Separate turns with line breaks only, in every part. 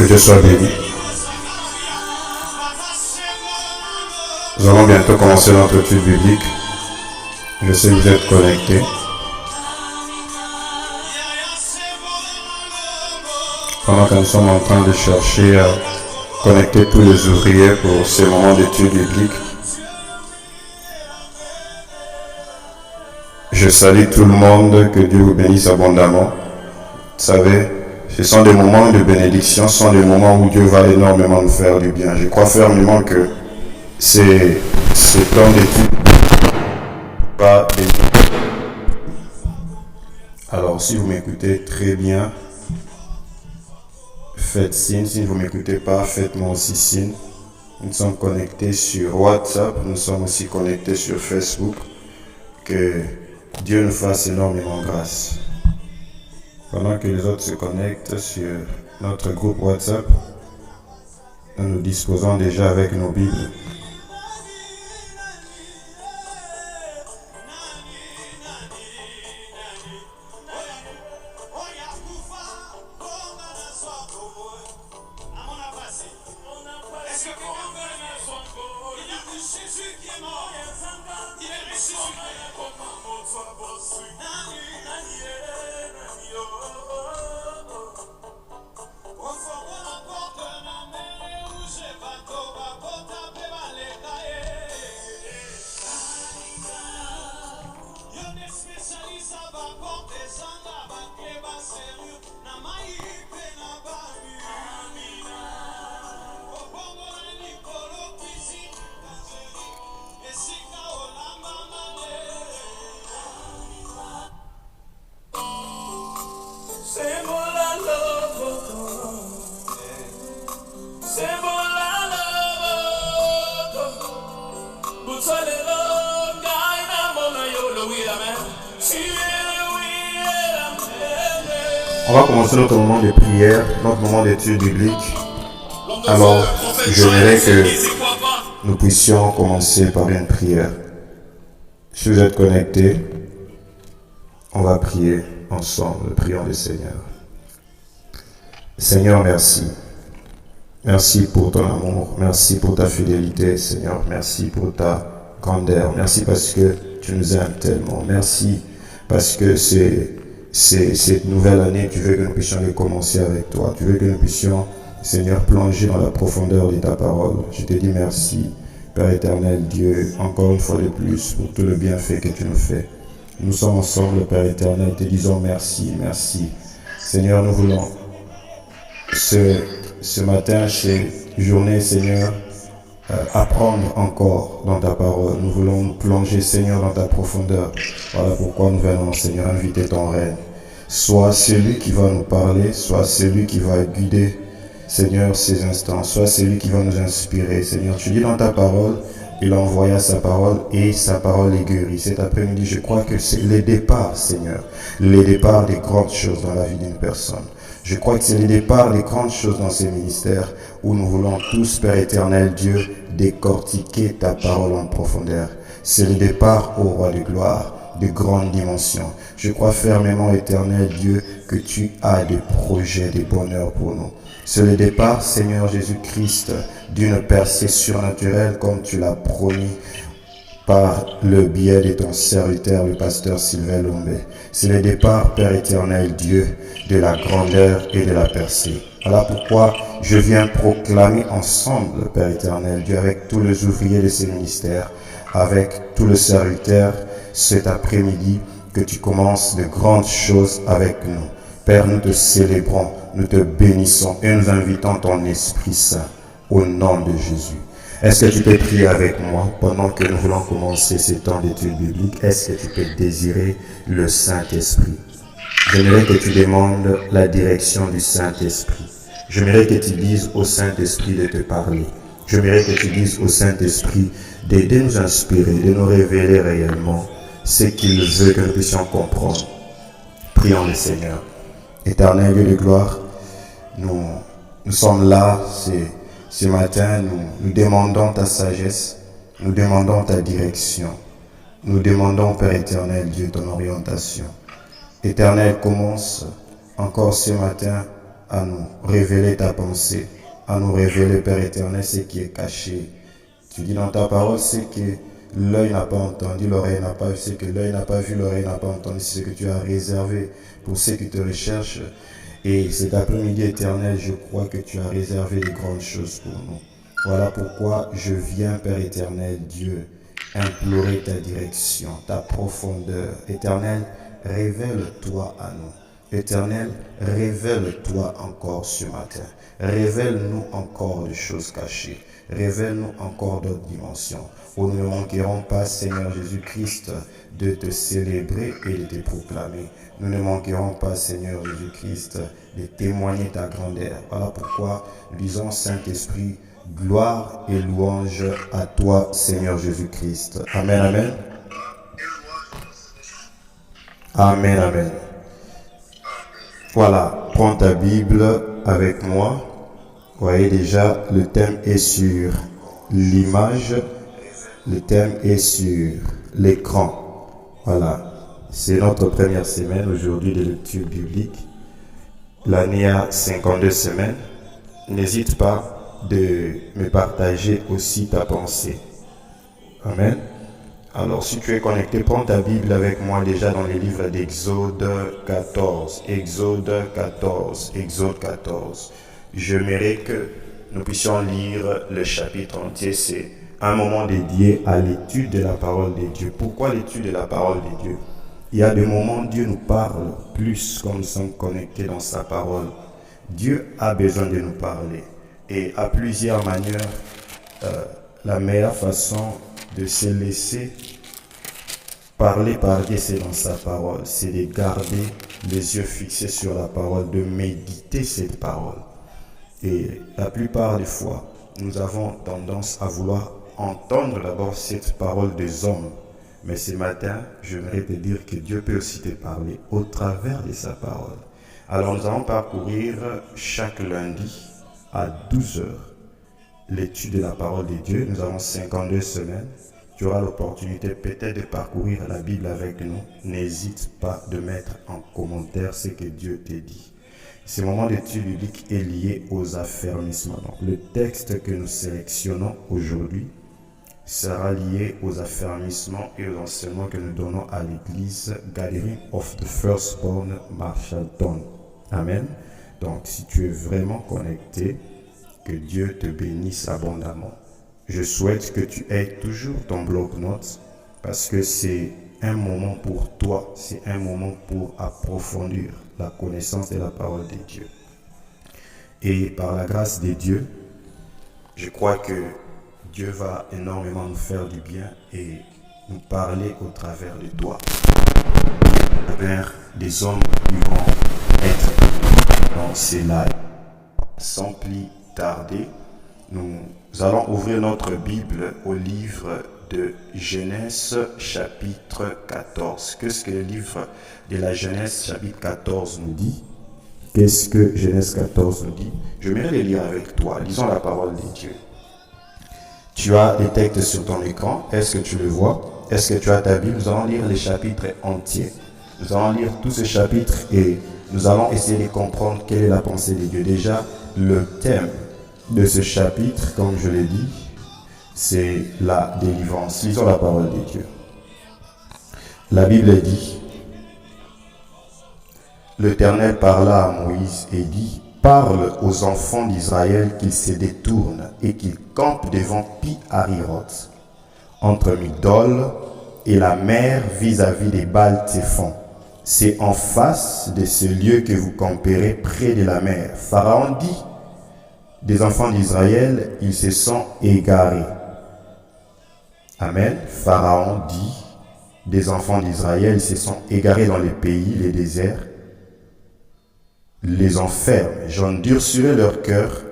Dieu soit béni. Nous allons bientôt commencer notre étude biblique. Je sais que vous êtes connectés. Pendant que nous sommes en train de chercher à connecter tous les ouvriers pour ces moments d'étude biblique, je salue tout le monde, que Dieu vous bénisse abondamment. Vous savez, ce sont des moments de bénédiction, ce sont des moments où Dieu va énormément nous faire du bien. Je crois fermement que c'est temps d'étude pas d'étude. Alors, si vous m'écoutez très bien, faites signe. Si vous ne m'écoutez pas, faites-moi aussi signe. Nous sommes connectés sur WhatsApp, nous sommes aussi connectés sur Facebook. Que Dieu nous fasse énormément grâce. Pendant que les autres se connectent sur notre groupe WhatsApp, nous disposons déjà avec nos Bibles. On va commencer notre moment de prière, notre moment d'étude biblique. Alors, j'aimerais que nous puissions commencer par une prière. Si vous êtes connectés, on va prier ensemble. Prions le Seigneur. Seigneur, merci. Merci pour ton amour. Merci pour ta fidélité, Seigneur. Merci pour ta grandeur. Merci parce que tu nous aimes tellement. Merci parce que cette nouvelle année, tu veux que nous puissions les commencer avec toi. Tu veux que nous puissions, Seigneur, plonger dans la profondeur de ta parole. Je te dis merci, Père éternel, Dieu, encore une fois de plus, pour tout le bienfait que tu nous fais. Nous sommes ensemble, Père éternel, te disons merci, merci. Seigneur, nous voulons ce matin, cette journée, Seigneur, apprendre encore dans ta parole. Nous voulons nous plonger, Seigneur, dans ta profondeur. Voilà pourquoi nous venons, Seigneur, inviter ton règne. Sois celui qui va nous parler, sois celui qui va guider, Seigneur, ces instants, sois celui qui va nous inspirer. Seigneur, tu dis dans ta parole, il envoya sa parole et sa parole est guérie. Cet après-midi, je crois que c'est les départs, Seigneur, les départs des grandes choses dans la vie d'une personne. Je crois que c'est le départ des grandes choses dans ces ministères où nous voulons tous, Père éternel Dieu, décortiquer ta parole en profondeur. C'est le départ au roi de gloire, de grandes dimensions. Je crois fermement, éternel Dieu, que tu as des projets de bonheur pour nous. C'est le départ, Seigneur Jésus-Christ, d'une percée surnaturelle comme tu l'as promis par le biais de ton serviteur, le pasteur Sylvain Lombé. C'est le départ, Père éternel Dieu, de la grandeur et de la percée. Voilà pourquoi je viens proclamer ensemble, Père éternel Dieu, avec tous les ouvriers de ces ministères, avec tous les serviteurs, cet après-midi, que tu commences de grandes choses avec nous. Père, nous te célébrons, nous te bénissons et nous invitons ton Esprit Saint au nom de Jésus. Est-ce que tu peux prier avec moi pendant que nous voulons commencer ces temps d'études bibliques? Est-ce que tu peux désirer le Saint-Esprit? J'aimerais que tu demandes la direction du Saint-Esprit. J'aimerais que tu dises au Saint-Esprit de te parler. J'aimerais que tu dises au Saint-Esprit de nous inspirer, de nous révéler réellement ce qu'il veut que nous puissions comprendre. Prions le Seigneur. Éternel Dieu de gloire, nous sommes là, ce matin, nous demandons ta sagesse, nous demandons ta direction, nous demandons, Père éternel Dieu, ton orientation. Éternel, commence encore ce matin à nous révéler ta pensée, à nous révéler, Père éternel, ce qui est caché. Tu dis dans ta parole, c'est que l'œil n'a pas entendu, l'oreille n'a pas vu, c'est que l'œil n'a pas vu, l'oreille n'a pas entendu, c'est ce que tu as réservé pour ceux qui te recherchent. Et cet après-midi éternel, je crois que tu as réservé de grandes choses pour nous. Voilà pourquoi je viens, Père éternel, Dieu, implorer ta direction, ta profondeur. Éternel, révèle-toi à nous. Éternel, révèle-toi encore ce matin. Révèle-nous encore des choses cachées. Révèle-nous encore d'autres dimensions, où nous ne manquerons pas, Seigneur Jésus-Christ, de te célébrer et de te proclamer. Nous ne manquerons pas, Seigneur Jésus-Christ, de témoigner ta grandeur. Voilà pourquoi nous disons, Saint-Esprit, gloire et louange à toi, Seigneur Jésus-Christ. Amen, amen. Amen, amen. Voilà, prends ta Bible avec moi. Vous voyez déjà, le thème est sur l'image, le thème est sur l'écran. Voilà, c'est notre première semaine aujourd'hui de lecture biblique. L'année a 52 semaines. N'hésite pas de me partager aussi ta pensée. Amen. Alors, si tu es connecté, prends ta Bible avec moi déjà dans les livres d'Exode 14. Exode 14, Exode 14. J'aimerais que nous puissions lire le chapitre entier. C'est un moment dédié à l'étude de la parole de Dieu. Pourquoi l'étude de la parole de Dieu? Il y a des moments où Dieu nous parle plus quand nous sommes connectés dans sa parole. Dieu a besoin de nous parler. Et à plusieurs manières, la meilleure façon de se laisser parler par Dieu, c'est dans sa parole. C'est de garder les yeux fixés sur la parole, de méditer cette parole. Et la plupart des fois, nous avons tendance à vouloir entendre d'abord cette parole des hommes. Mais ce matin, j'aimerais te dire que Dieu peut aussi te parler au travers de sa parole. Alors nous allons parcourir chaque lundi à 12 heures l'étude de la parole de Dieu. Nous avons 52 semaines. Tu auras l'opportunité peut-être de parcourir la Bible avec nous. N'hésite pas de mettre en commentaire ce que Dieu t'a dit. Ce moment d'étude biblique est lié aux affermissements. Donc, le texte que nous sélectionnons aujourd'hui sera lié aux affermissements et aux enseignements que nous donnons à l'église Gathering of the Firstborn Marshalltown. Amen. Donc, si tu es vraiment connecté, que Dieu te bénisse abondamment. Je souhaite que tu aies toujours ton bloc-notes parce que c'est un moment pour toi, c'est un moment pour approfondir la connaissance de la parole de Dieu. Et par la grâce de Dieu, je crois que Dieu va énormément nous faire du bien et nous parler au travers de toi. Vers des hommes qui vont être dans ces lives. Sans plus tarder, nous allons ouvrir notre Bible au livre de Genèse chapitre 14. Qu'est-ce que le livre de la Genèse chapitre 14 nous dit? Qu'est-ce que Genèse 14 nous dit? Je vais le lire avec toi. Lisons la parole de Dieu. Tu as les textes sur ton écran. Est-ce que tu le vois? Est-ce que tu as ta Bible? Nous allons lire les chapitres entiers. Nous allons lire tous ces chapitres et nous allons essayer de comprendre quelle est la pensée de Dieu. Déjà, le thème de ce chapitre, comme je l'ai dit, c'est la délivrance. Lisons la parole de Dieu. La Bible dit, l'Éternel parla à Moïse et dit, parle aux enfants d'Israël qu'ils se détournent et qu'ils campent devant Pi-Hahiroth, entre Migdol et la mer vis-à-vis des Baal-Tséphon. C'est en face de ce lieu que vous camperez près de la mer. Pharaon dit, des enfants d'Israël, ils se sont égarés. Amen. Pharaon dit, des enfants d'Israël, ils se sont égarés dans les pays, les déserts, les enferment. J'endurcirai leur cœur,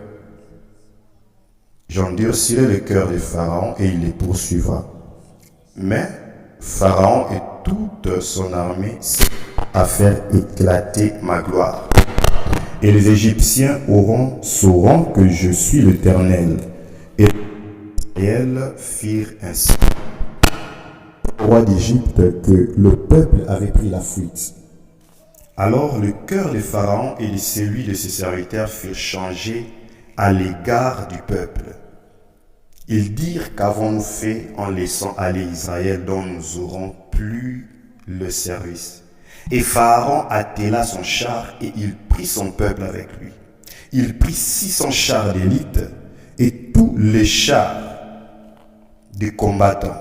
j'endurcirai le cœur de Pharaon et il les poursuivra. Mais Pharaon et toute son armée à faire éclater ma gloire. Et les Égyptiens sauront que je suis l'Éternel. Et Israël firent ainsi. Le roi d'Égypte que le peuple avait pris la fuite. Alors le cœur de Pharaon et de celui de ses serviteurs furent changés à l'égard du peuple. Ils dirent: qu'avons-nous fait en laissant aller Israël dont nous aurons plus le service? Et Pharaon attela son char et il prit son peuple avec lui. Il prit 600 chars d'élite et tous les chars des combattants.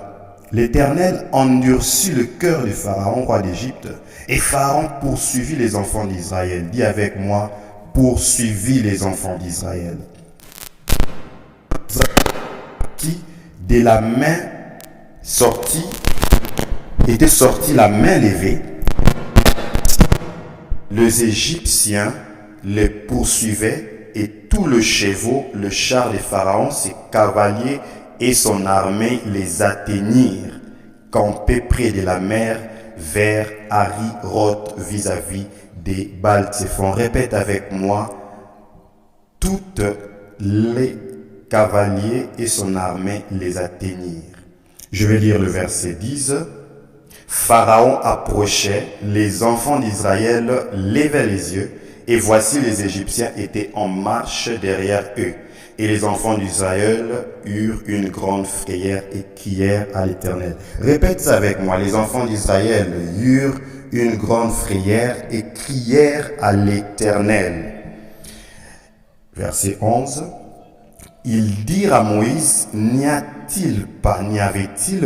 L'Éternel endurcit le cœur de Pharaon, roi d'Égypte, et Pharaon poursuivit les enfants d'Israël. Dis avec moi: poursuivit les enfants d'Israël. Qui, de la main sortie, était sorti la main levée, les Égyptiens les poursuivaient, et tout le chevaux, le char de Pharaon, ses cavaliers et son armée les atteignirent, campés près de la mer, vers Hari-Roth, vis-à-vis des Baal-Tséphon. Répète avec moi: toutes les cavaliers et son armée les atteignirent. Je vais lire le verset 10. Pharaon approchait, les enfants d'Israël levaient les yeux, et voici les Égyptiens étaient en marche derrière eux. Et les enfants d'Israël eurent une grande frayeur et crièrent à l'Éternel. Répète ça avec moi: les enfants d'Israël eurent une grande frayeur et crièrent à l'Éternel. Verset 11. Ils dirent à Moïse: n'y avait-il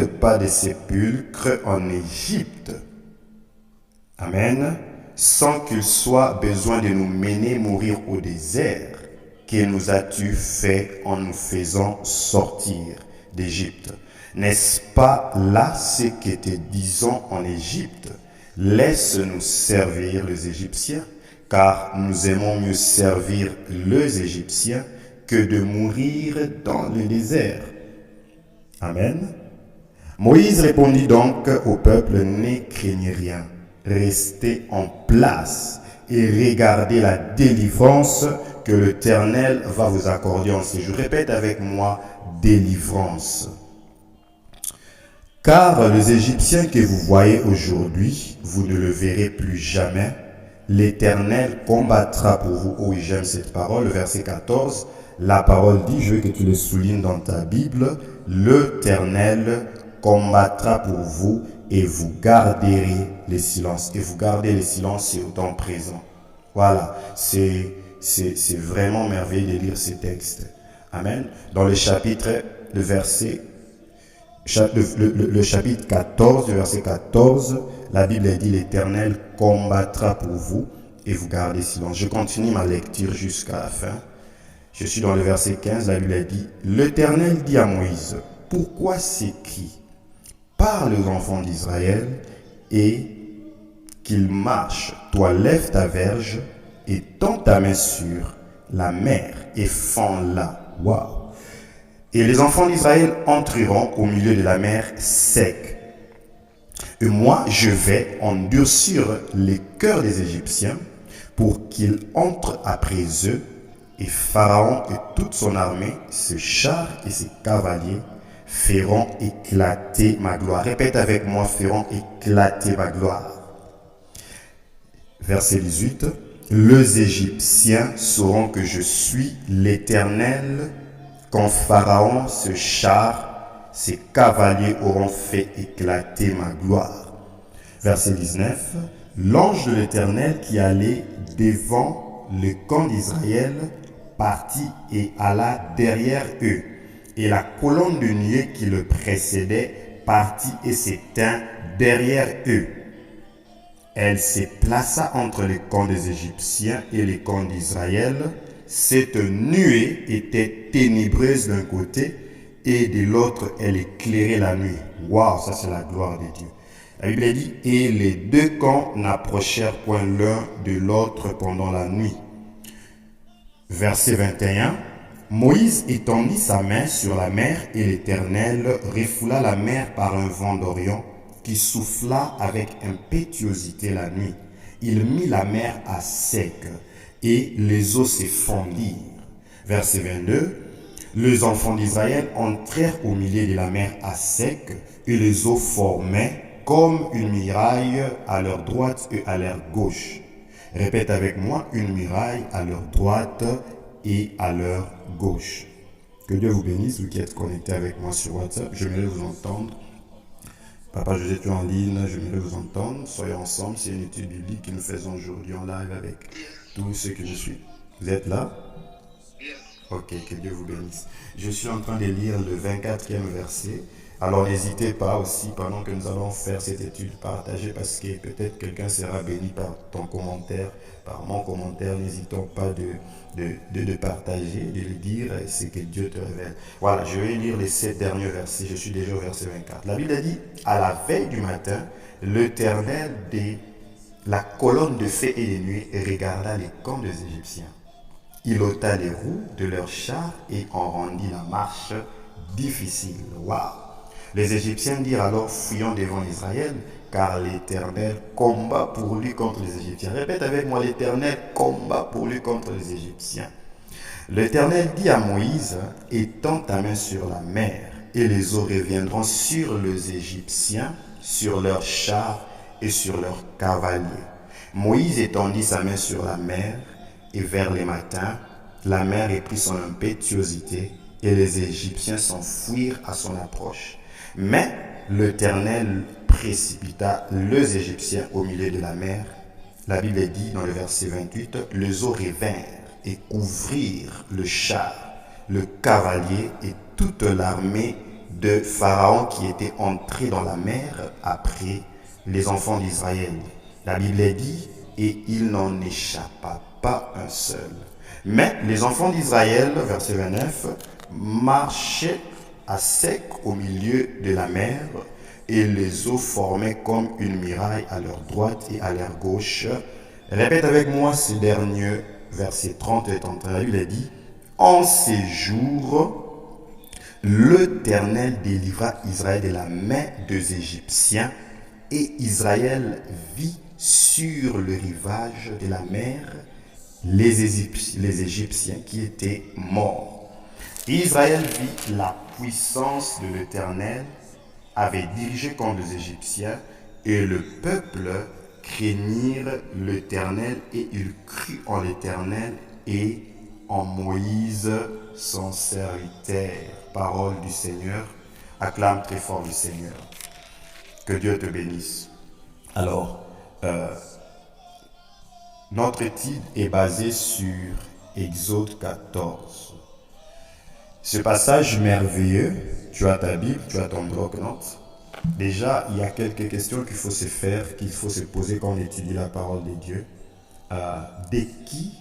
pas de sépulcre en Égypte? Amen. Sans qu'il soit besoin de nous mener mourir au désert. Que nous as-tu fait en nous faisant sortir d'Égypte? N'est-ce pas là ce que te disons en Égypte? Laisse-nous servir les Égyptiens, car nous aimons mieux servir les Égyptiens que de mourir dans le désert. Amen. Moïse répondit donc au peuple: ne craignez rien, restez en place et regardez la délivrance que l'Éternel va vous accorder en ce jour. Répète avec moi: délivrance. Car les Égyptiens que vous voyez aujourd'hui, vous ne le verrez plus jamais. L'Éternel combattra pour vous. Oui, j'aime cette parole. Verset 14. La parole dit, je veux que tu le soulignes dans ta Bible: l'Éternel combattra pour vous et vous garderez le silence. Et vous gardez le silence, c'est au temps présent. Voilà, c'est vraiment merveilleux de lire ces textes. Amen. Dans le chapitre, le chapitre 14, le verset 14, la Bible dit: l'Éternel combattra pour vous et vous gardez silence. Je continue ma lecture jusqu'à la fin. Je suis dans le verset 15, la Bible dit: l'Éternel dit à Moïse: pourquoi ces cris? Parle aux enfants d'Israël et qu'ils marchent. Toi, lève ta verge et tends ta main sur la mer et fends-la. Waouh! Et les enfants d'Israël entreront au milieu de la mer sec. Et moi, je vais endurcir les cœurs des Égyptiens pour qu'ils entrent après eux. Et Pharaon et toute son armée, ses chars et ses cavaliers, feront éclater ma gloire. Répète avec moi: feront éclater ma gloire. Verset 18. Les Égyptiens sauront que je suis l'Éternel quand Pharaon, ses chars, ses cavaliers auront fait éclater ma gloire. Verset 19. L'ange de l'Éternel qui allait devant le camp d'Israël partit et alla derrière eux. Et la colonne de nuée qui le précédait partit et s'éteint derrière eux. Elle se plaça entre les camps des Égyptiens et les camps d'Israël. Cette nuée était ténébreuse d'un côté et de l'autre elle éclairait la nuit. Waouh, ça c'est la gloire de Dieu. La Bible dit: et les deux camps n'approchèrent point l'un de l'autre pendant la nuit. Verset 21. Moïse étendit sa main sur la mer et l'Éternel refoula la mer par un vent d'Orient qui souffla avec impétuosité la nuit. Il mit la mer à sec et les eaux se fondirent. Verset 22. Les enfants d'Israël entrèrent au milieu de la mer à sec et les eaux formaient comme une muraille à leur droite et à leur gauche. Répète avec moi, une muraille à leur droite et à leur gauche. Que Dieu vous bénisse, vous qui êtes connectés avec moi sur WhatsApp. J'aimerais vous entendre. Papa José, tu es en ligne, j'aimerais vous entendre. Soyons ensemble, c'est une étude biblique que nous faisons aujourd'hui en live avec tous ceux que je suis. Vous êtes là? Ok, que Dieu vous bénisse. Je suis en train de lire le 24e verset. Alors n'hésitez pas aussi, pendant que nous allons faire cette étude, partager, parce que peut-être quelqu'un sera béni par ton commentaire, par mon commentaire. N'hésitons pas de partager, de le dire, ce que Dieu te révèle. Voilà, je vais lire les 7 derniers versets. Je suis déjà au verset 24. La Bible dit, à la veille du matin, l'Éternel de la colonne de feu et de nuit regarda les camps des Égyptiens. Il ôta les roues de leurs chars et en rendit la marche difficile. Waouh! Les Égyptiens dirent alors, fuyons devant Israël, car l'Éternel combat pour lui contre les Égyptiens. Répète avec moi, l'Éternel combat pour lui contre les Égyptiens. L'Éternel dit à Moïse, étends ta main sur la mer, et les eaux reviendront sur les Égyptiens, sur leurs chars et sur leurs cavaliers. Moïse étendit sa main sur la mer, et vers les matins, la mer reprit son impétuosité, et les Égyptiens s'enfuirent à son approche. Mais l'Éternel précipita les Égyptiens au milieu de la mer. La Bible dit dans le verset 28, les eaux revinrent et couvrirent le char, le cavalier et toute l'armée de Pharaon qui était entrée dans la mer après les enfants d'Israël. La Bible dit, et il n'en échappa pas un seul. Mais les enfants d'Israël, verset 29, marchaient à sec au milieu de la mer, et les eaux formaient comme une muraille à leur droite et à leur gauche. Répète avec moi ces derniers versets 30 et 31. Il a dit, en ces jours, l'Éternel délivra Israël de la main des Égyptiens, et Israël vit sur le rivage de la mer les Égyptiens qui étaient morts. Israël vit la puissance de l'Éternel, avait dirigé contre les Égyptiens, et le peuple craignirent l'Éternel, et il crut en l'Éternel et en Moïse son serviteur. Parole du Seigneur, acclame très fort le Seigneur. Que Dieu te bénisse. Alors, notre étude est basée sur Exode 14. Ce passage merveilleux, tu as ta Bible, tu as ton bloc-notes. Déjà, il y a quelques questions qu'il faut se faire, qu'il faut se poser quand on étudie la parole de Dieu. De qui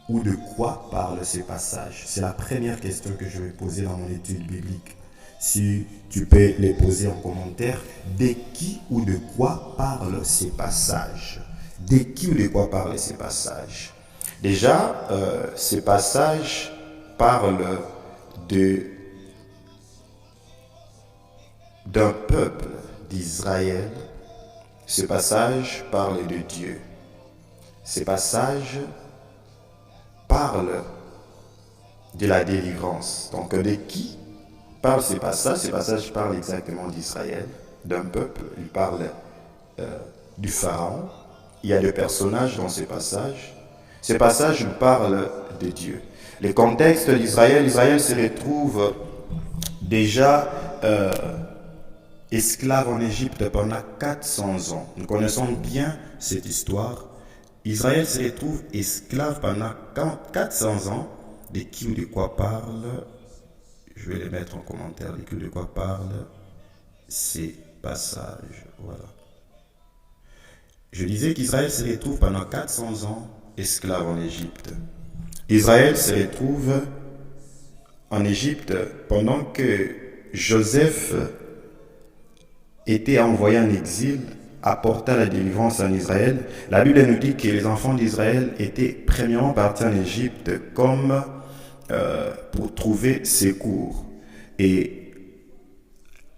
ou de quoi parle ce passage? C'est la première question que je vais poser dans mon étude biblique. Si tu peux les poser en commentaire, de qui ou de quoi parle ces passages? De qui ou de quoi parle ces passages? Déjà, ces passages parlent d'un peuple d'Israël. Ce passage parle de Dieu. Ce passage parle de la délivrance. Donc, de qui parle ce passage? Ce passage parle exactement d'Israël, d'un peuple. Il parle du Pharaon. Il y a des personnages dans ce passage. Ce passage nous parle de Dieu. Le contexte d'Israël, Israël se retrouve déjà esclave en Égypte pendant 400 ans. Nous connaissons bien cette histoire. Israël se retrouve esclave pendant 400 ans. De qui ou de quoi parle? Je vais les mettre en commentaire. De qui ou de quoi parle ces passages. Voilà. Je disais qu'Israël se retrouve pendant 400 ans esclave en Égypte. Israël se retrouve en Égypte pendant que Joseph était envoyé en exil, apporta la délivrance en Israël. La Bible nous dit que les enfants d'Israël étaient premièrement partis en Égypte comme pour trouver secours. Et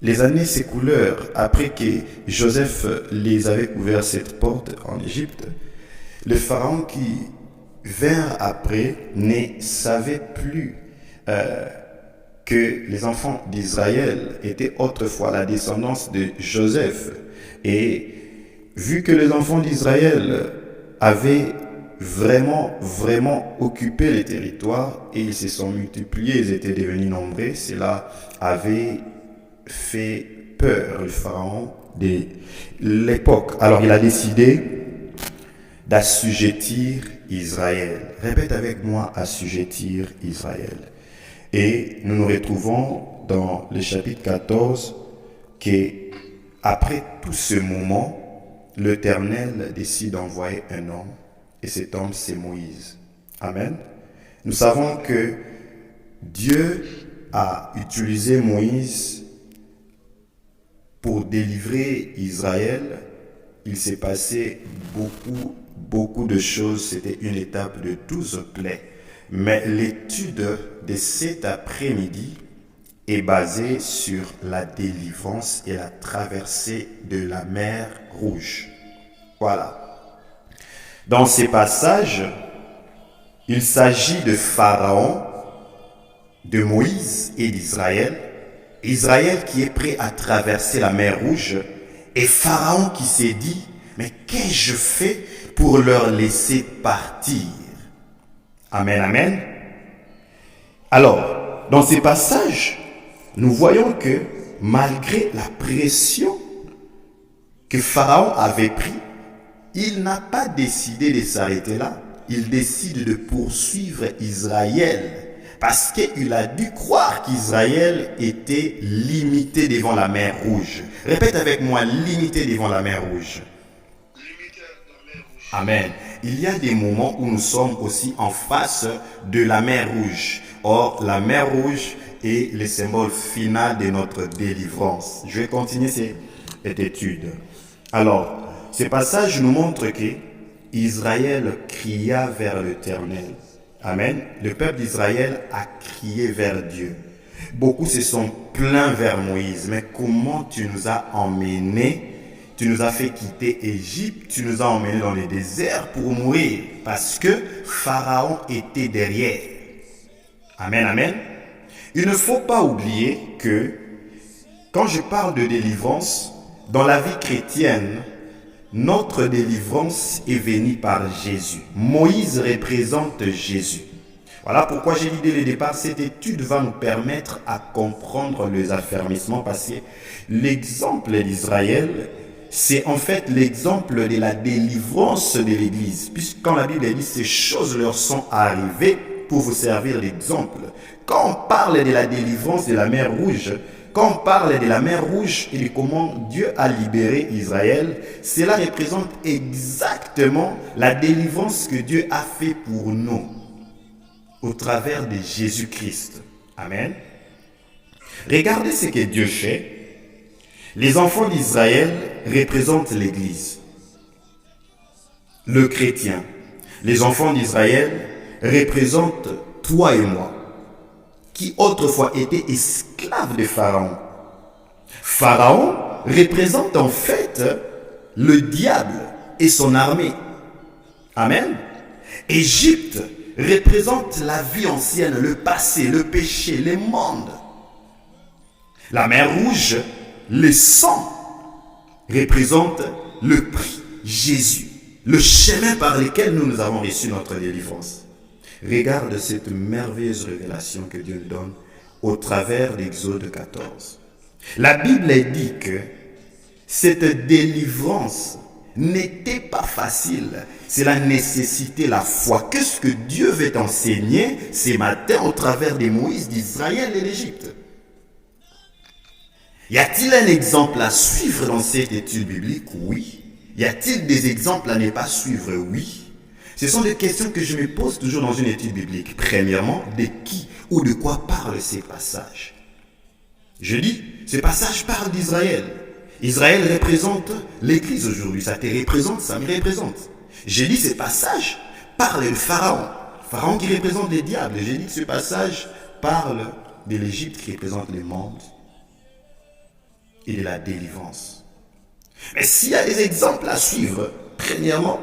les années s'écoulèrent après que Joseph les avait ouvert cette porte en Égypte. Le pharaon qui vint après ne savait plus que les enfants d'Israël étaient autrefois la descendance de Joseph. Et vu que les enfants d'Israël avaient vraiment occuper les territoires et ils se sont multipliés, ils étaient devenus nombreux. Cela avait fait peur le pharaon de l'époque. Alors il a décidé d'assujettir Israël. Répète avec moi, assujettir Israël. Et nous nous retrouvons dans le chapitre 14 que après tout ce moment, l'Éternel décide d'envoyer un homme et cet homme c'est Moïse. Amen. Nous savons que Dieu a utilisé Moïse pour délivrer Israël. Il s'est passé beaucoup de choses. C'était une étape de 12 plaies. Mais l'étude de cet après-midi est basée sur la délivrance et la traversée de la mer Rouge. Voilà. Dans ces passages, il s'agit de Pharaon, de Moïse et d'Israël. Israël qui est prêt à traverser la mer Rouge et Pharaon qui s'est dit, mais qu'ai-je fait pour leur laisser partir? Amen, amen. Alors, dans ces passages, nous voyons que malgré la pression que Pharaon avait prise, il n'a pas décidé de s'arrêter là. Il décide de poursuivre Israël parce qu'il a dû croire qu'Israël était limité devant la mer Rouge. Répète avec moi, limité devant la mer Rouge. Amen. Il y a des moments où nous sommes aussi en face de la mer Rouge. Or, la mer Rouge est le symbole final de notre délivrance. Je vais continuer cette étude. Alors, ce passage nous montre que Israël cria vers l'Éternel. Amen. Le peuple d'Israël a crié vers Dieu. Beaucoup se sont plaints vers Moïse. Mais comment tu nous as emmenés? Tu nous as fait quitter Égypte, tu nous as emmenés dans les déserts pour mourir parce que Pharaon était derrière. Amen, amen. Il ne faut pas oublier que quand je parle de délivrance, dans la vie chrétienne, notre délivrance est venue par Jésus. Moïse représente Jésus. Voilà pourquoi j'ai dit dès le départ, cette étude va nous permettre à comprendre les affermissements parce que l'exemple d'Israël, c'est en fait l'exemple de la délivrance de l'Église. Puisque quand la Bible dit ces choses leur sont arrivées pour vous servir d'exemple. Quand on parle de la délivrance de la mer Rouge, quand on parle de la mer Rouge et de comment Dieu a libéré Israël, cela représente exactement la délivrance que Dieu a fait pour nous au travers de Jésus-Christ. Amen. Regardez ce que Dieu fait. Les enfants d'Israël représentent l'Église, le chrétien. Les enfants d'Israël représentent toi et moi, qui autrefois étaient esclaves de Pharaon. Pharaon représente en fait le diable et son armée. Amen. Égypte représente la vie ancienne, le passé, le péché, les mondes. La mer Rouge, le sang, représente le prix, Jésus, le chemin par lequel nous avons reçu notre délivrance. Regarde cette merveilleuse révélation que Dieu nous donne au travers d'Exode 14. La Bible dit que cette délivrance n'était pas facile. Cela nécessitait la foi. Qu'est-ce que Dieu veut t'enseigner ce matin au travers de Moïse, d'Israël et d'Égypte? Y a-t-il un exemple à suivre dans cette étude biblique? Oui. Y a-t-il des exemples à ne pas suivre? Oui. Ce sont des questions que je me pose toujours dans une étude biblique. Premièrement, de qui ou de quoi parlent ces passages? Je dis, ces passages parlent d'Israël. Israël représente l'Église aujourd'hui. Ça te représente, ça me représente. J'ai dit, ces passages parlent de Pharaon. Pharaon qui représente les diables. J'ai dit que ce passage parle de l'Égypte qui représente les mondes et de la délivrance. Mais s'il y a des exemples à suivre, premièrement,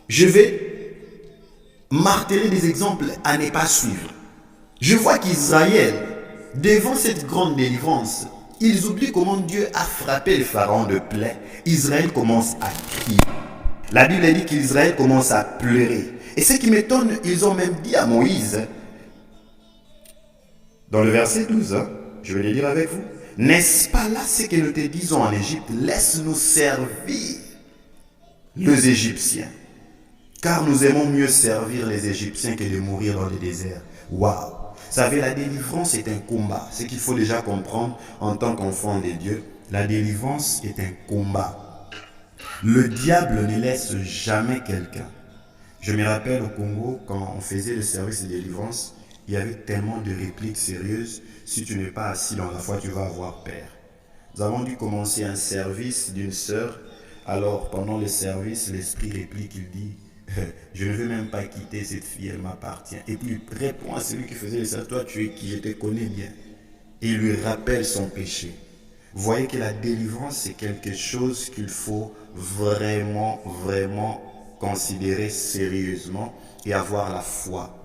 je vais marteler des exemples à ne pas suivre. Je vois qu'Israël, devant cette grande délivrance, ils oublient comment Dieu a frappé le pharaon de plaie. Israël commence à crier. La Bible dit qu'Israël commence à pleurer. Et ce qui m'étonne, ils ont même dit à Moïse, dans le verset 12, je vais le lire avec vous, n'est-ce pas là ce que nous te disons en Égypte, laisse-nous servir les Égyptiens, car nous aimons mieux servir les Égyptiens que de mourir dans le désert. Waouh! Vous savez, la délivrance est un combat. Ce qu'il faut déjà comprendre en tant qu'enfant de Dieu, la délivrance est un combat. Le diable ne laisse jamais quelqu'un. Je me rappelle au Congo, quand on faisait le service de délivrance, il y avait tellement de répliques sérieuses. Si tu n'es pas assis dans la foi, tu vas avoir peur. Nous avons dû commencer un service d'une sœur. Alors, pendant le service, l'esprit réplique, il dit, je ne veux même pas quitter cette fille, elle m'appartient. Et puis, il répond à celui qui faisait le service, toi, tu es qui, je te connais bien. Et il lui rappelle son péché. Vous voyez que la délivrance, c'est quelque chose qu'il faut vraiment considérer sérieusement et avoir la foi.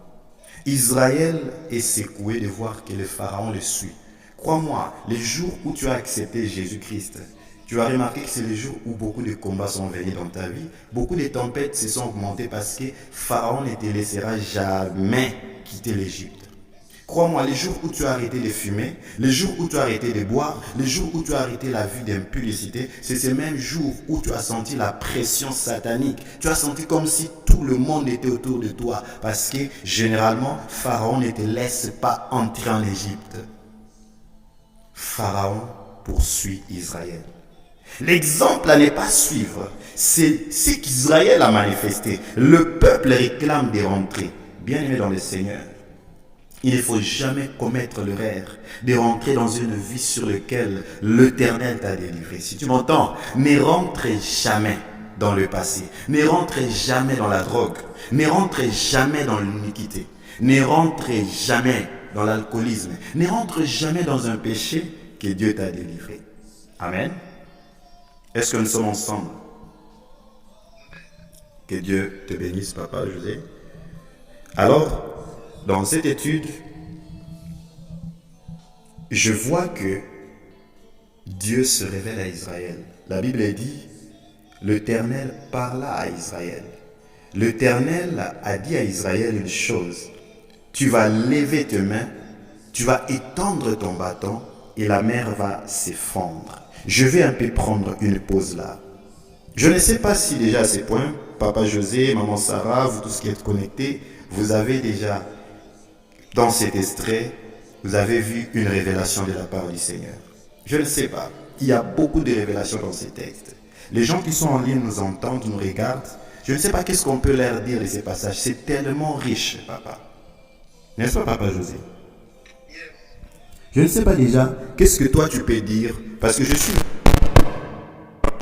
Israël est secoué de voir que le Pharaon le suit. Crois-moi, les jours où tu as accepté Jésus-Christ, tu as remarqué que c'est les jours où beaucoup de combats sont venus dans ta vie. Beaucoup de tempêtes se sont augmentées parce que Pharaon ne te laissera jamais quitter l'Égypte. Crois-moi, les jours où tu as arrêté de fumer, les jours où tu as arrêté de boire, les jours où tu as arrêté la vie d'impudicité, c'est ces mêmes jours où tu as senti la pression satanique. Tu as senti comme si tout le monde était autour de toi. Parce que généralement, Pharaon ne te laisse pas entrer en Égypte. Pharaon poursuit Israël. L'exemple à ne pas suivre, c'est ce qu'Israël a manifesté. Le peuple réclame des rentrées. Bien aimé dans le Seigneur, il ne faut jamais commettre l'erreur de rentrer dans une vie sur laquelle l'Éternel t'a délivré. Si tu m'entends, ne rentrez jamais dans le passé. Ne rentrez jamais dans la drogue. Ne rentrez jamais dans l'iniquité. Ne rentrez jamais dans l'alcoolisme. Ne rentrez jamais dans un péché que Dieu t'a délivré. Amen. Est-ce que nous sommes ensemble? Que Dieu te bénisse, Papa José. Alors, dans cette étude, je vois que Dieu se révèle à Israël. La Bible dit, l'Éternel parla à Israël. L'Éternel a dit à Israël une chose. Tu vas lever tes mains, tu vas étendre ton bâton et la mer va s'effondrer. Je vais un peu prendre une pause là. Je ne sais pas si déjà à ce point, Papa José, Maman Sarah, vous tous qui êtes connectés, vous avez déjà, dans cet extrait, vous avez vu une révélation de la part du Seigneur. Je ne sais pas. Il y a beaucoup de révélations dans ces textes. Les gens qui sont en ligne nous entendent, nous regardent. Je ne sais pas qu'est-ce qu'on peut leur dire de ces passages. C'est tellement riche, Papa. N'est-ce pas, Papa José? Je ne sais pas déjà qu'est-ce que toi tu peux dire, parce que je suis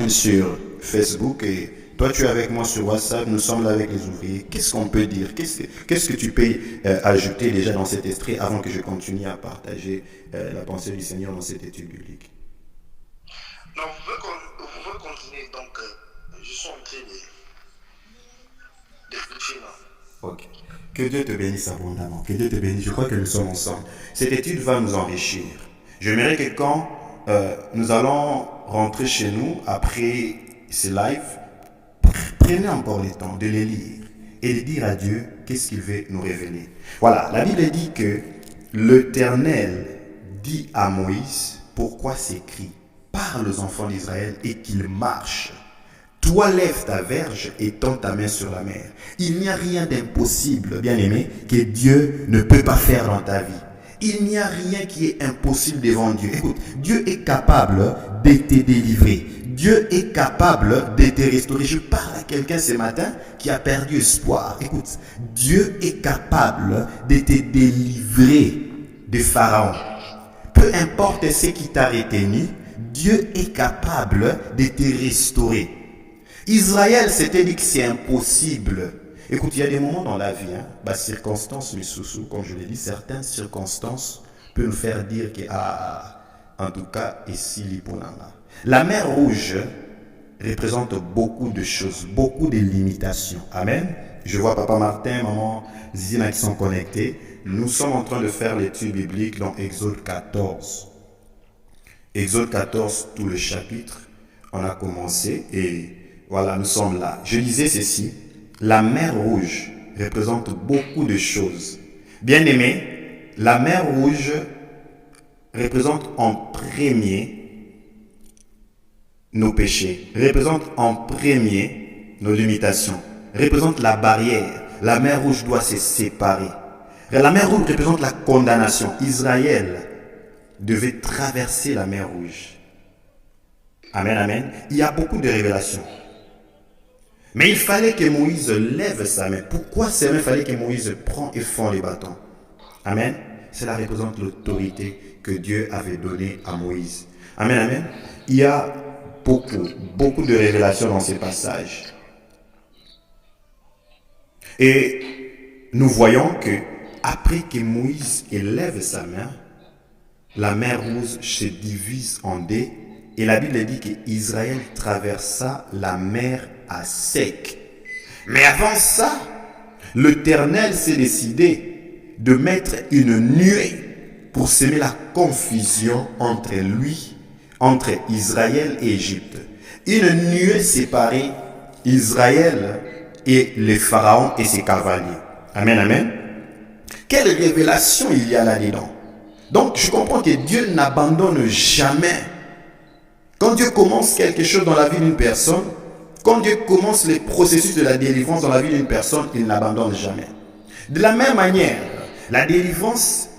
sur Facebook et toi tu es avec moi sur WhatsApp, nous sommes là avec les ouvriers. Qu'est-ce qu'on peut dire? Qu'est-ce que tu peux ajouter déjà dans cet extrait avant que je continue à partager la pensée du Seigneur dans cette étude biblique?
Non, vous pouvez continuer, donc je suis en train de réfléchir là.
Ok. Que Dieu te bénisse abondamment. Que Dieu te bénisse. Je crois que nous sommes ensemble. Cette étude va nous enrichir. J'aimerais que quand nous allons rentrer chez nous après ce live, prenez encore le temps de les lire et de dire à Dieu qu'est-ce qu'il veut nous révéler. Voilà, la Bible dit que l'Éternel dit à Moïse, pourquoi s'écrit, parle aux enfants d'Israël et qu'ils marchent. Toi, lève ta verge et tends ta main sur la mer. Il n'y a rien d'impossible, bien-aimé, que Dieu ne peut pas faire dans ta vie. Il n'y a rien qui est impossible devant Dieu. Écoute, Dieu est capable de te délivrer. Dieu est capable de te restaurer. Je parle à quelqu'un ce matin qui a perdu espoir. Écoute, Dieu est capable de te délivrer de Pharaon. Peu importe ce qui t'a retenu, Dieu est capable de te restaurer. Israël s'était dit que c'est impossible. Écoute, il y a des moments dans la vie, circonstances, les sous-sous, comme je l'ai dit, certaines circonstances peuvent nous faire dire que, en tout cas, ici, l'Iponanga. La mer Rouge représente beaucoup de choses, beaucoup de limitations. Amen. Je vois Papa Martin, Maman Zina qui sont connectés. Nous sommes en train de faire l'étude biblique dans Exode 14. Exode 14, tout le chapitre, on a commencé et voilà, nous sommes là. Je disais ceci, la mer Rouge représente beaucoup de choses. Bien-aimés, la mer Rouge représente en premier nos péchés, représente en premier nos limitations, représente la barrière. La mer Rouge doit se séparer. La mer Rouge représente la condamnation. Israël devait traverser la mer Rouge. Amen, amen. Il y a beaucoup de révélations. Mais il fallait que Moïse lève sa main. Pourquoi sa main fallait que Moïse prenne et fend les bâtons? Amen. Cela représente l'autorité que Dieu avait donnée à Moïse. Amen, amen. Il y a beaucoup de révélations dans ces passages. Et nous voyons que après que Moïse élève sa main, la mer Rouge se divise en deux. Et la Bible dit qu'Israël traversa la mer à sec. Mais avant ça, l'Éternel s'est décidé de mettre une nuée pour semer la confusion entre Israël et Égypte. Une nuée séparait Israël et les pharaons et ses cavaliers. Amen, amen. Quelle révélation il y a là-dedans? Donc, je comprends que Dieu n'abandonne jamais. Quand Dieu commence quelque chose dans la vie d'une personne, quand Dieu commence les processus de la délivrance dans la vie d'une personne, il n'abandonne jamais. De la même manière, la délivrance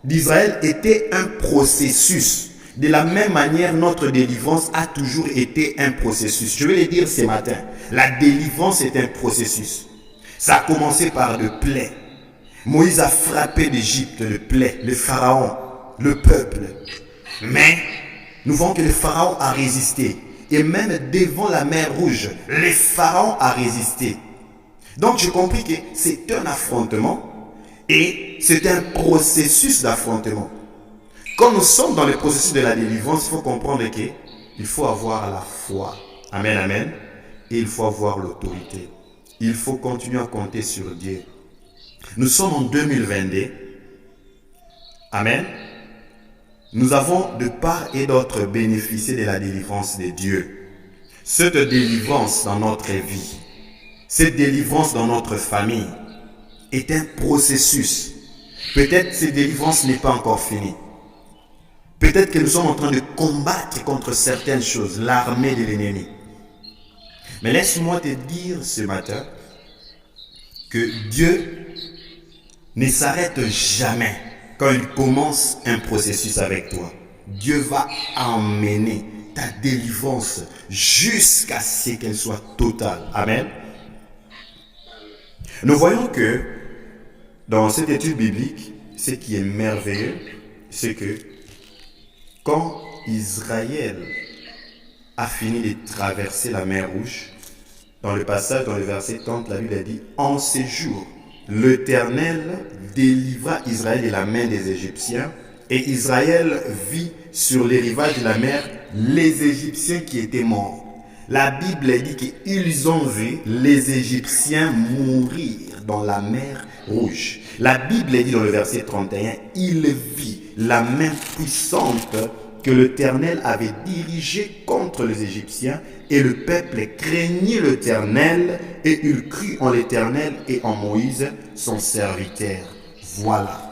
d'Israël était un processus. De la même manière, notre délivrance a toujours été un processus. Je vais le dire ce matin. La délivrance est un processus. Ça a commencé par le plaie. Moïse a frappé l'Égypte, le plaie, le pharaon, le peuple. Mais nous voyons que le pharaon a résisté. Et même devant la mer Rouge, le pharaon a résisté. Donc j'ai compris que c'est un affrontement et c'est un processus d'affrontement. Quand nous sommes dans le processus de la délivrance, il faut comprendre qu'il faut avoir la foi. Amen, amen. Et il faut avoir l'autorité. Il faut continuer à compter sur Dieu. Nous sommes en 2022. Amen. Nous avons de part et d'autre bénéficié de la délivrance de Dieu. Cette délivrance dans notre vie, cette délivrance dans notre famille est un processus. Peut-être que cette délivrance n'est pas encore finie. Peut-être que nous sommes en train de combattre contre certaines choses, l'armée de l'ennemi. Mais laisse-moi te dire ce matin que Dieu ne s'arrête jamais quand il commence un processus avec toi. Dieu va emmener ta délivrance jusqu'à ce qu'elle soit totale. Amen. Nous voyons que dans cette étude biblique, ce qui est merveilleux, c'est que quand Israël a fini de traverser la mer Rouge, dans le passage, dans le verset 30, la Bible a dit « En ces jours, l'Éternel délivra Israël de la main des Égyptiens, et Israël vit sur les rivages de la mer les Égyptiens qui étaient morts. » La Bible dit qu'ils ont vu les Égyptiens mourir dans la mer Rouge. La Bible dit dans le verset 31, « Il vit la main puissante que l'Éternel avait dirigée contre les Égyptiens, et le peuple craignit l'Éternel, et il crut en l'Éternel et en Moïse, son serviteur. » Voilà.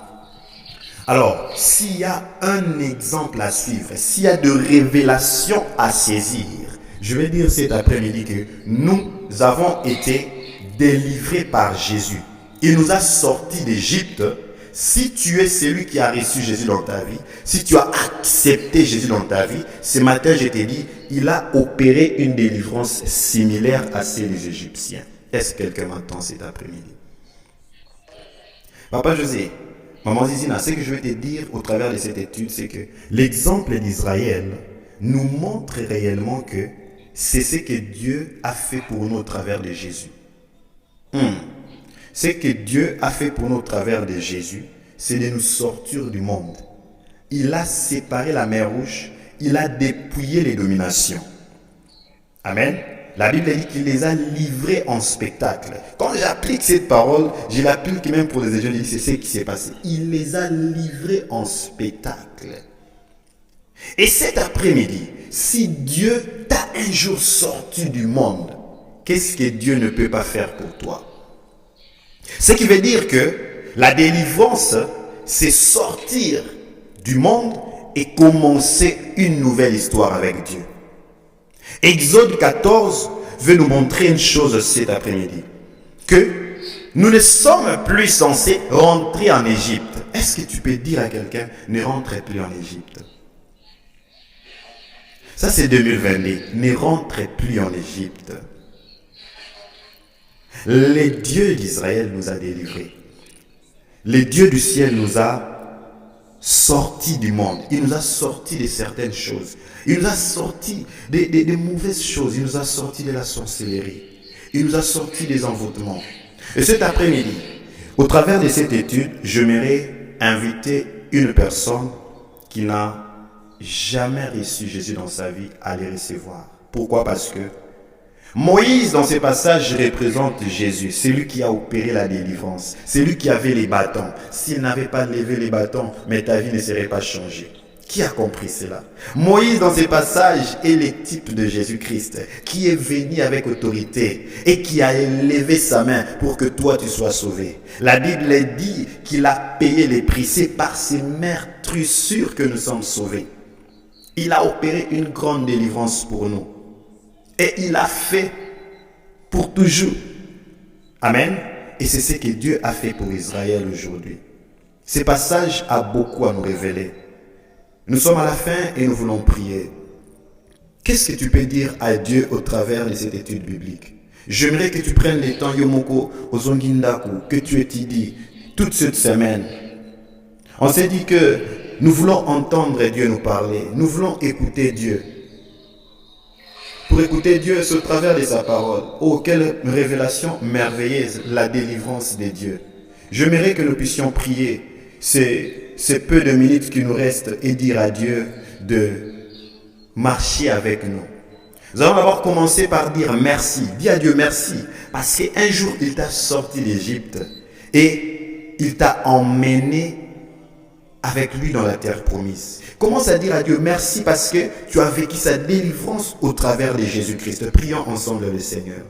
Alors, s'il y a un exemple à suivre, s'il y a de révélations à saisir, je vais dire cet après-midi que nous avons été délivrés par Jésus. Il nous a sortis d'Égypte. Si tu es celui qui a reçu Jésus dans ta vie, si tu as accepté Jésus dans ta vie, ce matin je t'ai dit, il a opéré une délivrance similaire à celle des Égyptiens. Est-ce que quelqu'un m'entend cet après-midi? Papa José, maman Zizina, ce que je vais te dire au travers de cette étude, c'est que l'exemple d'Israël nous montre réellement que c'est ce que Dieu a fait pour nous au travers de Jésus. Ce que Dieu a fait pour nous au travers de Jésus, c'est de nous sortir du monde. Il a séparé la mer Rouge, il a dépouillé les dominations. Amen. La Bible dit qu'il les a livrés en spectacle. Quand j'applique cette parole, je l'applique même pour les jeunes, c'est ce qui s'est passé. Il les a livrés en spectacle. Et cet après-midi, si Dieu t'a un jour sorti du monde, Qu'est-ce que Dieu ne peut pas faire pour toi? Ce qui veut dire que la délivrance, c'est sortir du monde et commencer une nouvelle histoire avec Dieu. Exode 14 veut nous montrer une chose cet après-midi. Que nous ne sommes plus censés rentrer en Égypte. Est-ce que tu peux dire à quelqu'un, ne rentrez plus en Égypte? Ça c'est 2022. Ne rentrez plus en Égypte. Le Dieu d'Israël nous a délivrés. Le Dieu du ciel nous a sortis du monde. Il nous a sortis de certaines choses. Il nous a sortis des mauvaises choses. Il nous a sortis de la sorcellerie. Il nous a sortis des envoûtements. Et cet après-midi, au travers de cette étude, j'aimerais inviter une personne qui n'a jamais reçu Jésus dans sa vie à les recevoir. Pourquoi? Parce que Moïse, dans ces passages, représente Jésus. C'est lui qui a opéré la délivrance. C'est lui qui avait les bâtons. S'il n'avait pas levé les bâtons, mais ta vie ne serait pas changée. Qui a compris cela? Moïse, dans ces passages, est le type de Jésus-Christ, qui est venu avec autorité et qui a élevé sa main pour que toi tu sois sauvé. La Bible dit qu'il a payé les prix. C'est par ses meurtrissures que nous sommes sauvés. Il a opéré une grande délivrance pour nous. Et il a fait pour toujours. Amen. Et c'est ce que Dieu a fait pour Israël aujourd'hui. Ce passage a beaucoup à nous révéler. Nous sommes à la fin et nous voulons prier. Qu'est-ce que tu peux dire à Dieu au travers de cette étude biblique? J'aimerais que tu prennes le temps, Yomoko, Ozongindaku, que tu étudies toute cette semaine. On s'est dit que nous voulons entendre Dieu nous parler. Nous voulons écouter Dieu. Pour écouter Dieu, c'est au travers de sa parole. Oh, quelle révélation merveilleuse, la délivrance de Dieu. J'aimerais que nous puissions prier ces peu de minutes qui nous restent et dire à Dieu de marcher avec nous. Nous allons d'abord commencer par dire merci. Dis à Dieu merci. Parce qu'un jour, il t'a sorti d'Égypte et il t'a emmené avec lui dans la terre promise. Commence à dire à Dieu merci parce que tu as vécu sa délivrance au travers de Jésus-Christ. Prions ensemble le Seigneur.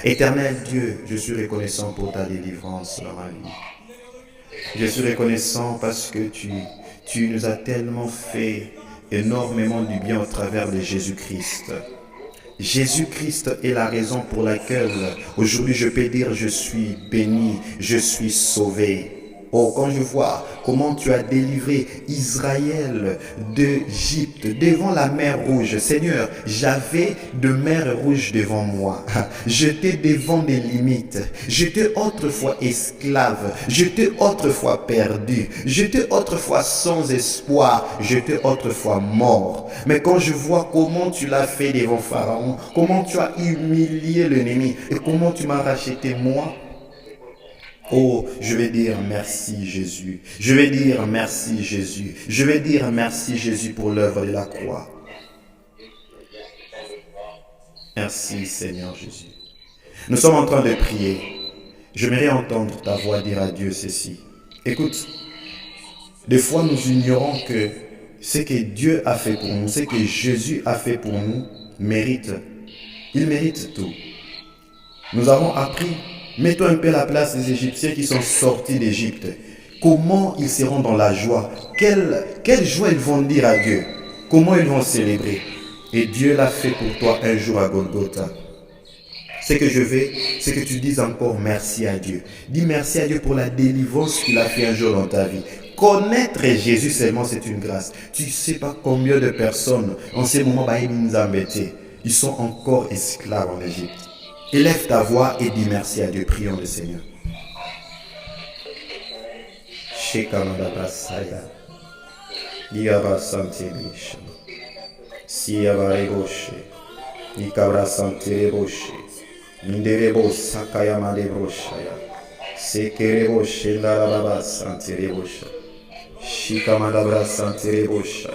Éternel Dieu, je suis reconnaissant pour ta délivrance dans ma vie. Je suis reconnaissant parce que tu nous as tellement fait énormément du bien au travers de Jésus-Christ. Jésus-Christ est la raison pour laquelle aujourd'hui je peux dire je suis béni, je suis sauvé. Oh, quand je vois comment tu as délivré Israël d'Égypte devant la mer Rouge. Seigneur, j'avais de mer Rouge devant moi. J'étais devant des limites. J'étais autrefois esclave. J'étais autrefois perdu. J'étais autrefois sans espoir. J'étais autrefois mort. Mais quand je vois comment tu l'as fait devant Pharaon, comment tu as humilié l'ennemi et comment tu m'as racheté moi, oh, je vais dire merci Jésus. Je vais dire merci Jésus. Je vais dire merci Jésus pour l'œuvre de la croix. Merci Seigneur Jésus. Nous sommes en train de prier. J'aimerais entendre ta voix dire à Dieu ceci. Écoute, des fois nous ignorons que ce que Dieu a fait pour nous, ce que Jésus a fait pour nous, il mérite tout. Nous avons appris. Mets-toi un peu à la place des Égyptiens qui sont sortis d'Égypte. Comment ils seront dans la joie? Quelle joie ils vont dire à Dieu? Comment ils vont célébrer? Et Dieu l'a fait pour toi un jour à Golgotha. Ce que je veux, c'est que tu dises encore merci à Dieu. Dis merci à Dieu pour la délivrance qu'il a fait un jour dans ta vie. Connaître Jésus seulement, c'est une grâce. Tu ne sais pas combien de personnes, en ces moments, ils sont encore esclaves en Égypte. Élève ta voix et dis merci à Dieu. Prions le Seigneur. Shikamalabra Santereboshaya.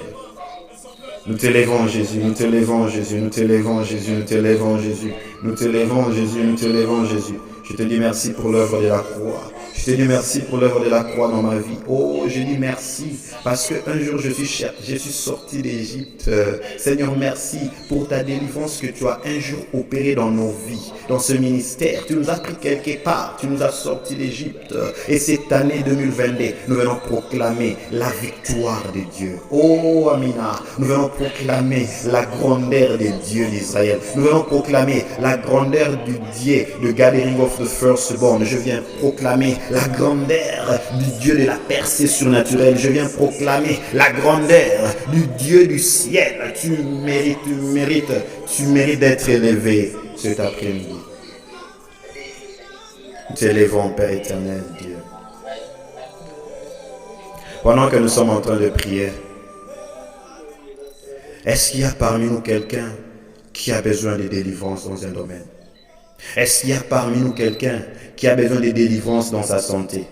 Nous t'élèvons Jésus, nous t'élèvons Jésus, nous t'élèvons Jésus, nous t'élèvons Jésus, nous t'élèvons Jésus, nous t'élèvons Jésus. Je te dis merci pour l'œuvre de la croix. Je te dis merci pour l'œuvre de la croix dans ma vie. Oh, je dis merci parce qu'un jour je suis sorti d'Égypte. Seigneur, merci pour ta délivrance que tu as un jour opérée dans nos vies, dans ce ministère. Tu nous as pris quelque part, tu nous as sortis d'Égypte. Et cette année 2022, nous venons proclamer la victoire de Dieu. Oh, Amina, nous venons proclamer la grandeur des dieux d'Israël. Nous venons proclamer la grandeur du Dieu de Gathering of the Firstborn. Je viens proclamer la grandeur du Dieu de la percée surnaturelle. Je viens proclamer la grandeur du Dieu du ciel. Tu mérites d'être élevé cet après-midi. Nous t'élèvons, Père éternel, Dieu. Pendant que nous sommes en train de prier, est-ce qu'il y a parmi nous quelqu'un qui a besoin de délivrance dans un domaine? Est-ce qu'il y a parmi nous quelqu'un qui a besoin de délivrance dans sa santé?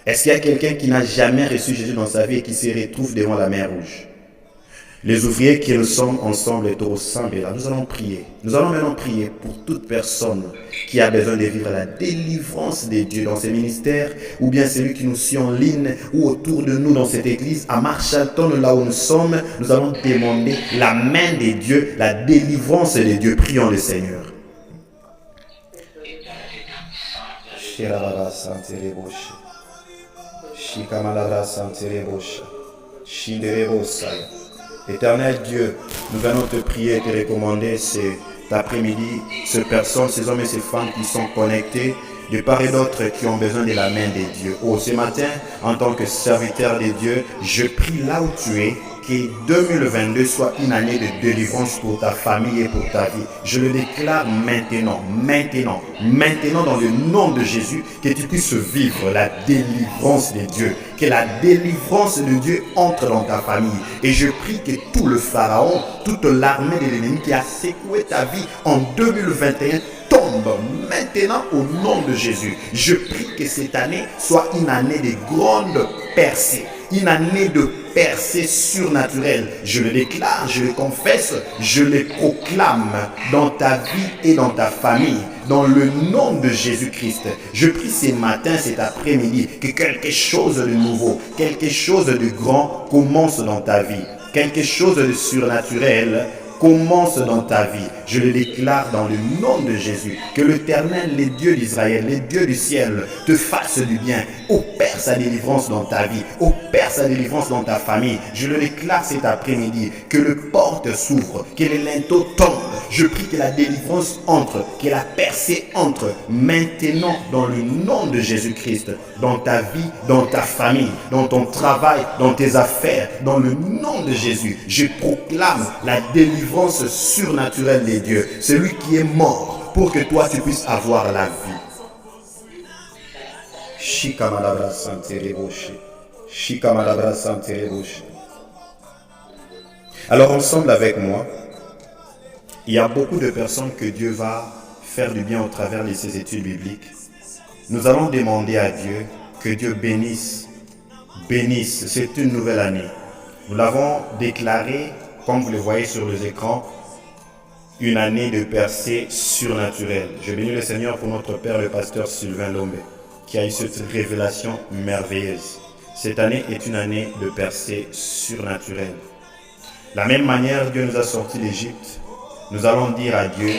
Est-ce qu'il y a quelqu'un qui n'a jamais reçu Jésus dans sa vie et qui se retrouve devant la mer rouge? Les ouvriers qui nous sommes ensemble au Saint-Béla, nous allons prier. Nous allons maintenant prier pour toute personne qui a besoin de vivre la délivrance de Dieu dans ses ministères, ou bien celui qui nous suit en ligne ou autour de nous dans cette église, à Marshallton, là où nous sommes. Nous allons demander la main de Dieu, la délivrance de Dieu. Prions le Seigneur. Éternel Dieu, nous venons te prier et te recommander cet après-midi, ces personnes, ces hommes et ces femmes qui sont connectés de part et d'autre qui ont besoin de la main de Dieu. Oh, ce matin, en tant que serviteur de Dieu, je prie là où tu es, que 2022 soit une année de délivrance pour ta famille et pour ta vie. Je le déclare maintenant dans le nom de Jésus, que tu puisses vivre la délivrance de Dieu, que la délivrance de Dieu entre dans ta famille. Et je prie que tout le pharaon, toute l'armée de l'ennemi qui a secoué ta vie en 2021 tombe maintenant au nom de Jésus. Je prie que cette année soit une année de grande percée, une année de percée surnaturelle. Je le déclare, je le confesse, je le proclame dans ta vie et dans ta famille, dans le nom de Jésus-Christ. Je prie ce matin, cet après-midi, que quelque chose de nouveau, quelque chose de grand commence dans ta vie. Quelque chose de surnaturel commence dans ta vie. Je le déclare dans le nom de Jésus. Que l'Éternel, les dieux d'Israël, les dieux du ciel, te fassent du bien. Opère sa délivrance dans ta vie. Opère sa délivrance dans ta famille. Je le déclare cet après-midi. Que le porte s'ouvre. Que les linteaux tombent. Je prie que la délivrance entre. Que la percée entre. Maintenant, dans le nom de Jésus-Christ. Dans ta vie, dans ta famille, dans ton travail, dans tes affaires. Dans le nom de Jésus. Je proclame la délivrance surnaturelle de Dieu, celui qui est mort pour que toi tu puisses avoir la vie. Alors ensemble avec moi, il y a beaucoup de personnes que Dieu va faire du bien au travers de ces études bibliques. Nous allons demander à Dieu que Dieu bénisse. C'est une nouvelle année. Nous l'avons déclaré, comme vous le voyez sur les écrans, une année de percée surnaturelle. Je bénis le Seigneur pour notre Père, le pasteur Sylvain Lombe, qui a eu cette révélation merveilleuse. Cette année est une année de percée surnaturelle. De la même manière, Dieu nous a sortis d'Égypte. Nous allons dire à Dieu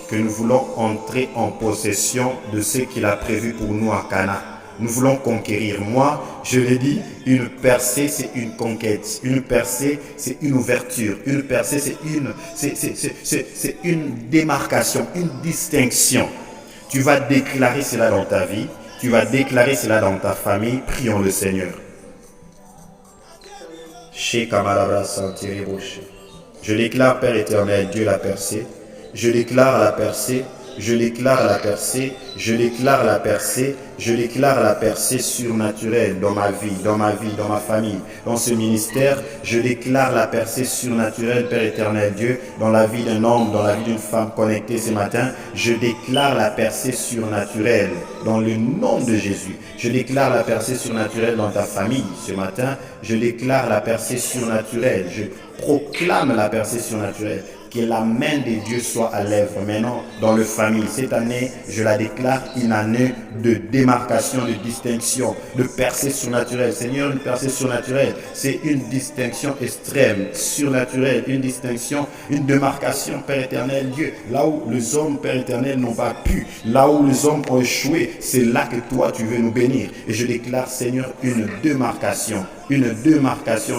que nous voulons entrer en possession de ce qu'il a prévu pour nous à Cana. Nous voulons conquérir. Moi, je l'ai dit, une percée, c'est une conquête. Une percée, c'est une ouverture. Une percée, c'est une démarcation, une distinction. Tu vas déclarer cela dans ta vie. Tu vas déclarer cela dans ta famille. Prions le Seigneur. Je déclare, Père éternel, Dieu la percée. Je déclare la percée je déclare la percée, je déclare la percée, je déclare la percée surnaturelle dans ma vie, dans ma famille, dans ce ministère. Je déclare la percée surnaturelle, Père éternel Dieu, dans la vie d'un homme, dans la vie d'une femme connectée ce matin. Je déclare la percée surnaturelle dans le nom de Jésus. Je déclare la percée surnaturelle dans ta famille ce matin. Je déclare la percée surnaturelle. Je proclame la percée surnaturelle. Que la main de Dieu soit à l'œuvre maintenant dans le famille. Cette année, je la déclare une année de démarcation, de distinction, de percée surnaturelle. Seigneur, une percée surnaturelle, c'est une distinction extrême, surnaturelle, une distinction, une démarcation, Père éternel Dieu. Là où les hommes, Père éternel, n'ont pas pu, là où les hommes ont échoué, c'est là que toi, tu veux nous bénir. Et je déclare, Seigneur, une démarcation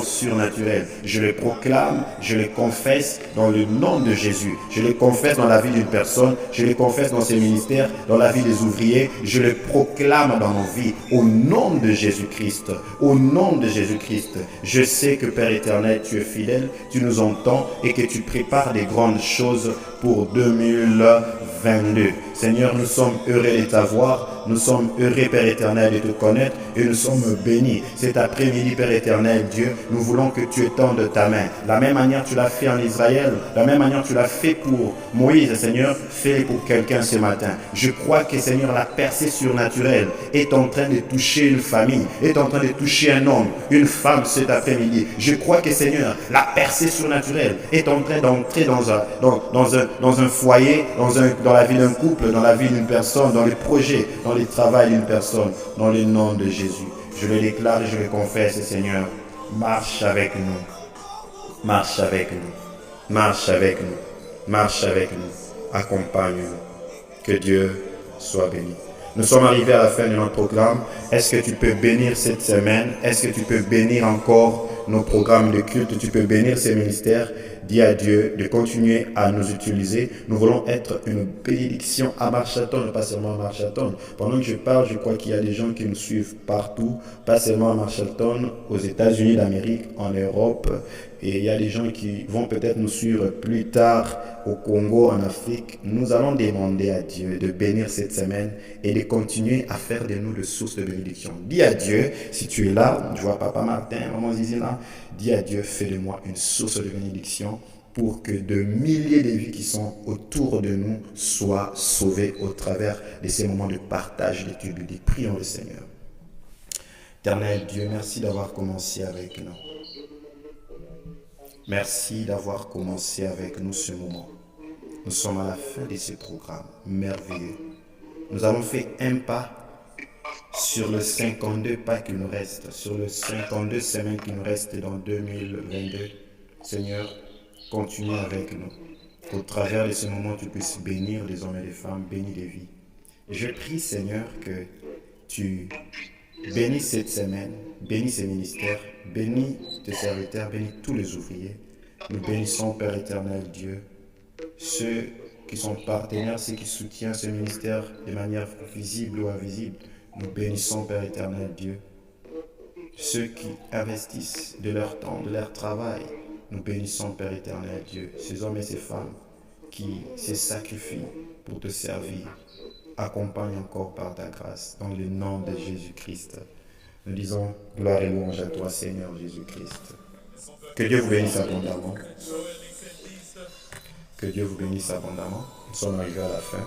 surnaturelle. Je le proclame, je le confesse dans le nom de Jésus. Je le confesse dans la vie d'une personne, je le confesse dans ses ministères, dans la vie des ouvriers. Je le proclame dans nos vies au nom de Jésus-Christ. Au nom de Jésus-Christ. Je sais que Père éternel, tu es fidèle, tu nous entends et que tu prépares des grandes choses pour 2022. Seigneur, nous sommes heureux de t'avoir. Nous sommes heureux, Père éternel, de te connaître et nous sommes bénis. Cet après-midi, Père éternel, Dieu, nous voulons que tu étendes ta main. La même manière que tu l'as fait en Israël, la même manière que tu l'as fait pour Moïse, Seigneur, fais-le pour quelqu'un ce matin. Je crois que, Seigneur, la percée surnaturelle est en train de toucher une famille, est en train de toucher un homme, une femme cet après-midi. Je crois que, Seigneur, la percée surnaturelle est en train d'entrer dans un foyer, dans la vie d'un couple, dans la vie d'une personne, dans les projets, dans le travail d'une personne, dans le nom de Jésus. Je le déclare et je le confesse, Seigneur. Marche avec nous. Marche avec nous. Marche avec nous. Marche avec nous. Accompagne-nous. Que Dieu soit béni. Nous sommes arrivés à la fin de notre programme. Est-ce que tu peux bénir cette semaine? Est-ce que tu peux bénir encore nos programmes de culte? Tu peux bénir ces ministères? Dis à Dieu de continuer à nous utiliser. Nous voulons être une bénédiction à Marchaton, pas seulement à Marchaton. Pendant que je parle, je crois qu'il y a des gens qui nous suivent partout, pas seulement à Marchaton, aux États-Unis d'Amérique, en Europe. Et il y a des gens qui vont peut-être nous suivre plus tard au Congo, en Afrique. Nous allons demander à Dieu de bénir cette semaine et de continuer à faire de nous de sources de bénédiction. Dis à Dieu, si tu es là, je vois Papa Martin, Maman Zizi là, dis à Dieu, fais de moi une source de bénédiction pour que de milliers de vies qui sont autour de nous soient sauvées au travers de ces moments de partage d'études bibliques. Prions le Seigneur. Éternel Dieu, merci d'avoir commencé avec nous. Merci d'avoir commencé avec nous ce moment. Nous sommes à la fin de ce programme merveilleux. Nous avons fait un pas sur le 52 pas qui nous reste, sur le 52 semaines qui nous restent dans 2022. Seigneur, continue avec nous. Qu'au travers de ce moment, tu puisses bénir les hommes et les femmes, bénir les vies. Je prie, Seigneur, que tu bénis cette semaine, bénis ces ministères, bénis tes serviteurs, bénis tous les ouvriers. Nous bénissons, Père éternel Dieu, ceux qui sont partenaires, ceux qui soutiennent ce ministère de manière visible ou invisible. Nous bénissons, Père éternel Dieu, ceux qui investissent de leur temps, de leur travail. Nous bénissons, Père éternel Dieu, ces hommes et ces femmes qui se sacrifient pour te servir. Accompagne encore par ta grâce, dans le nom de Jésus-Christ. Nous disons gloire et louange à toi, Seigneur Jésus-Christ. Que Dieu vous bénisse abondamment. Que Dieu vous bénisse abondamment. Nous sommes arrivés à la fin.